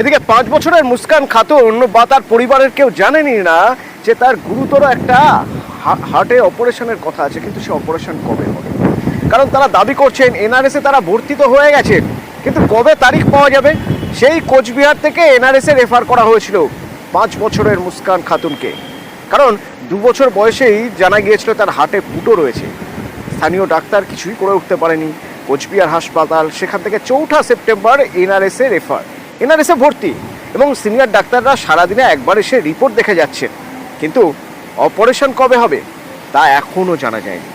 এদিকে 5 বছরের মুস্কান খাতুন বা তার পরিবারের কেউ জানেনি না যে তার গুরুতর একটা হার্টে অপারেশনের কথা আছে, কিন্তু সে অপারেশন কবে হবে। কারণ তারা দাবি করছেন এনআরএসে তারা ভর্তি তো হয়ে গেছেন, কিন্তু কবে তারিখ পাওয়া যাবে। সেই কোচবিহার থেকে এনআরএসে রেফার করা হয়েছিল 5 বছরের মুস্কান খাতুনকে, কারণ 2 বছর বয়সেই জানা গিয়েছিল তার হার্টে ফুটো রয়েছে। স্থানীয় ডাক্তার কিছুই করে উঠতে পারেনি। কোচবিহার হাসপাতাল সেখান থেকে 4 সেপ্টেম্বর এনআরএসে রেফার, এনআরএসে ভর্তি, এবং সিনিয়র ডাক্তাররা সারাদিনে একবার এসে রিপোর্ট দেখে যাচ্ছেন, কিন্তু অপারেশন কবে হবে তা এখনো জানা যায়নি।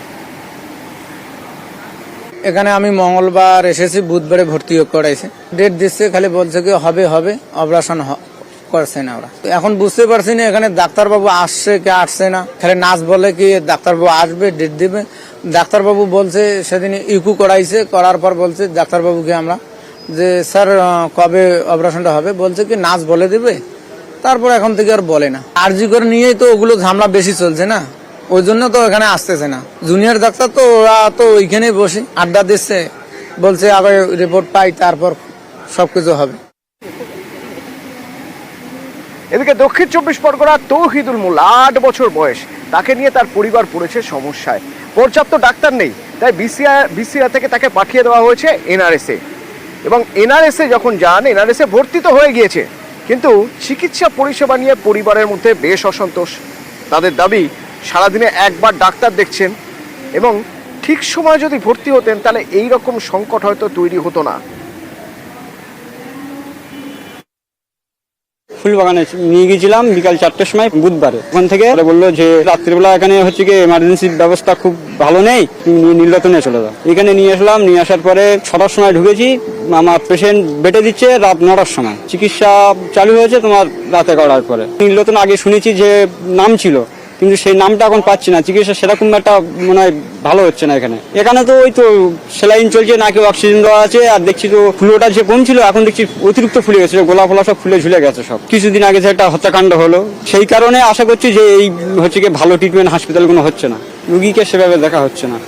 এখানে আমি মঙ্গলবার এসেছি, বুধবারে ভর্তি করাইছে, ডেট দিচ্ছে, খালি বলছে কি হবে হবে, অপারেশন করছে না ওরা। এখন বুঝতে পারছি না এখানে ডাক্তারবাবু আসছে কি আসছে না। খালি নার্স বলে কি ডাক্তারবাবু আসবে, ডেট দিবে। ডাক্তারবাবু বলছে সেদিন ইকু করাইছে, করার পর বলছে ডাক্তারবাবুকে আমরা যে স্যার কবে অপারেশনটা হবে, বলছে কি নার্স বলে দিবে। তারপর এখন থেকে আর বলে না। আরজি করে নিয়েই তো ওগুলো ঝামেলা বেশি চলছে না, ওই জন্য তো এখানে আসতেছে না। জুনিয়র ডাক্তার তো ওরা তো ওইখানেই বসে আড্ডা দিচ্ছে, বলছে আগে রিপোর্ট পাই তারপর সবকিছু হবে। এদিকে দক্ষিণ 24 পরগনা তৌহিদুল মোল্লা 8 বছর বয়স, তাকে নিয়ে তার পরিবার পড়েছে সমস্যায়। পর্যাপ্ত ডাক্তার নেই, তাই বিসিআর থেকে তাকে পাঠিয়ে দেওয়া হয়েছে এনআরএসে, এবং এনআরএসে যখন যান এনআরএসে ভর্তি তো হয়ে গিয়েছে, কিন্তু চিকিৎসা পরিষেবা নিয়ে পরিবারের মধ্যে বেশ অসন্তোষ। তাদের দাবি সারাদিনে একবার ডাক্তার দেখছেন, এবং ঠিক সময় যদি ভর্তি হতেন তাহলে এই রকম সংকট হয়তো তৈরি হতো না। ফুলবাগানে নিয়ে গিয়েছিলাম বিকাল 4টের সময় বুধবারে। ওখান থেকে বললো যে রাত্রিবেলা এখানে হচ্ছে কি এমার্জেন্সি ব্যবস্থা খুব ভালো নেই, নীলরতনে চলে যাও। এখানে নিয়ে আসলাম, নিয়ে আসার পরে 6টার সময় ঢুকেছি, আমার পেশেন্ট বেটে দিচ্ছে রাত 9টার সময়। চিকিৎসা চালু হয়েছে তোমার রাতে করার পরে। নীলরতন আগে শুনেছি যে নাম ছিল, কিন্তু সেই নামটা এখন পাচ্ছি না। চিকিৎসা সেরকম একটা মনে হয় ভালো হচ্ছে না এখানে। এখানে তো ওই তো সেলাইন চলছে, নাকি অক্সিজেন দেওয়া আছে, আর দেখছি তো ফুলোটা যে কম ছিল এখন দেখছি অতিরিক্ত ফুলে গেছে, গোলা ফোলা সব ফুলে ঝুলে গেছে সব। কিছুদিন আগে যে একটা হত্যাকাণ্ড হলো, সেই কারণে আশা করছি যে এই হচ্ছে কি ভালো ট্রিটমেন্ট হাসপাতালগুলো হচ্ছে না, রুগীকে সেভাবে দেখা হচ্ছে না।